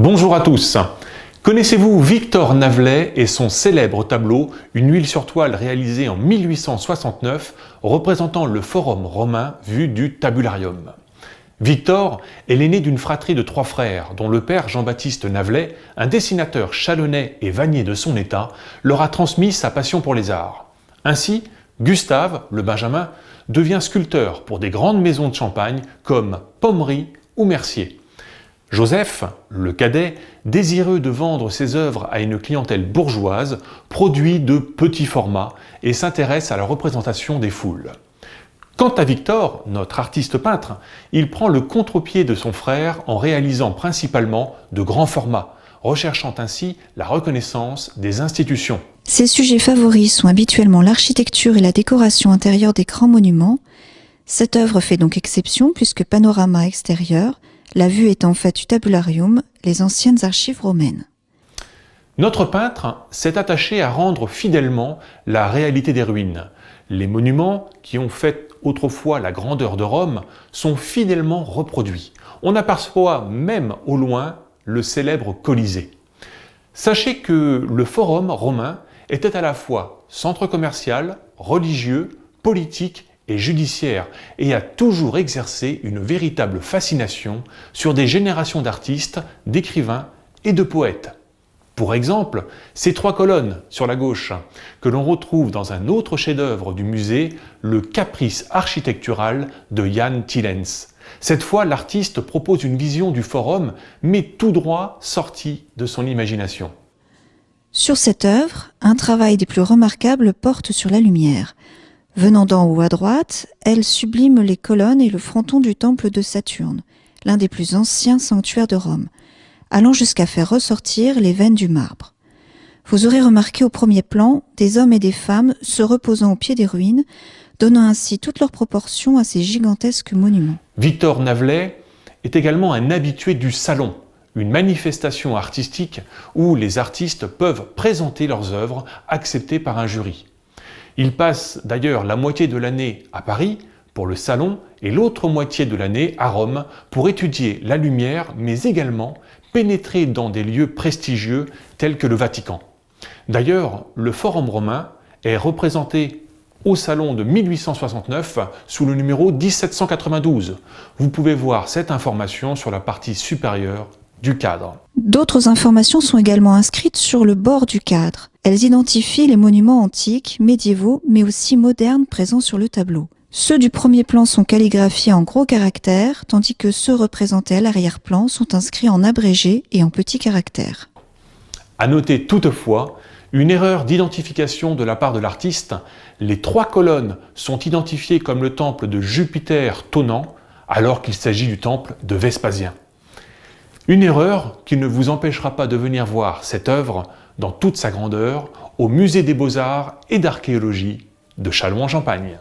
Bonjour à tous. Connaissez-vous Victor Navelet et son célèbre tableau « Une huile sur toile » réalisé en 1869 représentant le Forum romain vu du tabularium? Victor est l'aîné d'une fratrie de 3 frères dont le père Jean-Baptiste Navelet, un dessinateur chalonnais et vannier de son état, leur a transmis sa passion pour les arts. Ainsi, Gustave, le benjamin, devient sculpteur pour des grandes maisons de Champagne comme Pommery ou Mercier. Joseph, le cadet, désireux de vendre ses œuvres à une clientèle bourgeoise, produit de petits formats et s'intéresse à la représentation des foules. Quant à Victor, notre artiste peintre, il prend le contre-pied de son frère en réalisant principalement de grands formats, recherchant ainsi la reconnaissance des institutions. Ses sujets favoris sont habituellement l'architecture et la décoration intérieure des grands monuments. Cette œuvre fait donc exception puisque panorama extérieur, la vue étant faite du tabularium, les anciennes archives romaines. Notre peintre s'est attaché à rendre fidèlement la réalité des ruines. Les monuments qui ont fait autrefois la grandeur de Rome sont fidèlement reproduits. On aperçoit même au loin le célèbre Colisée. Sachez que le Forum romain était à la fois centre commercial, religieux, politique et judiciaire et a toujours exercé une véritable fascination sur des générations d'artistes, d'écrivains et de poètes. Pour exemple, ces 3 colonnes sur la gauche, que l'on retrouve dans un autre chef-d'œuvre du musée, le Caprice architectural de Jan Tillens. Cette fois, l'artiste propose une vision du forum, mais tout droit sortie de son imagination. Sur cette œuvre, un travail des plus remarquables porte sur la lumière. Venant d'en haut à droite, elle sublime les colonnes et le fronton du temple de Saturne, l'un des plus anciens sanctuaires de Rome, allant jusqu'à faire ressortir les veines du marbre. Vous aurez remarqué au premier plan des hommes et des femmes se reposant au pied des ruines, donnant ainsi toutes leurs proportions à ces gigantesques monuments. Victor Navelet est également un habitué du salon, une manifestation artistique où les artistes peuvent présenter leurs œuvres acceptées par un jury. Il passe d'ailleurs la moitié de l'année à Paris pour le salon et l'autre moitié de l'année à Rome pour étudier la lumière, mais également pénétrer dans des lieux prestigieux tels que le Vatican. D'ailleurs, le Forum romain est représenté au salon de 1869 sous le numéro 1792. Vous pouvez voir cette information sur la partie supérieure du cadre. D'autres informations sont également inscrites sur le bord du cadre. Elles identifient les monuments antiques, médiévaux, mais aussi modernes présents sur le tableau. Ceux du premier plan sont calligraphiés en gros caractères, tandis que ceux représentés à l'arrière-plan sont inscrits en abrégé et en petits caractères. À noter toutefois une erreur d'identification de la part de l'artiste. Les 3 colonnes sont identifiées comme le temple de Jupiter tonnant, alors qu'il s'agit du temple de Vespasien. Une erreur qui ne vous empêchera pas de venir voir cette œuvre dans toute sa grandeur au Musée des Beaux-Arts et d'Archéologie de Châlons-en-Champagne.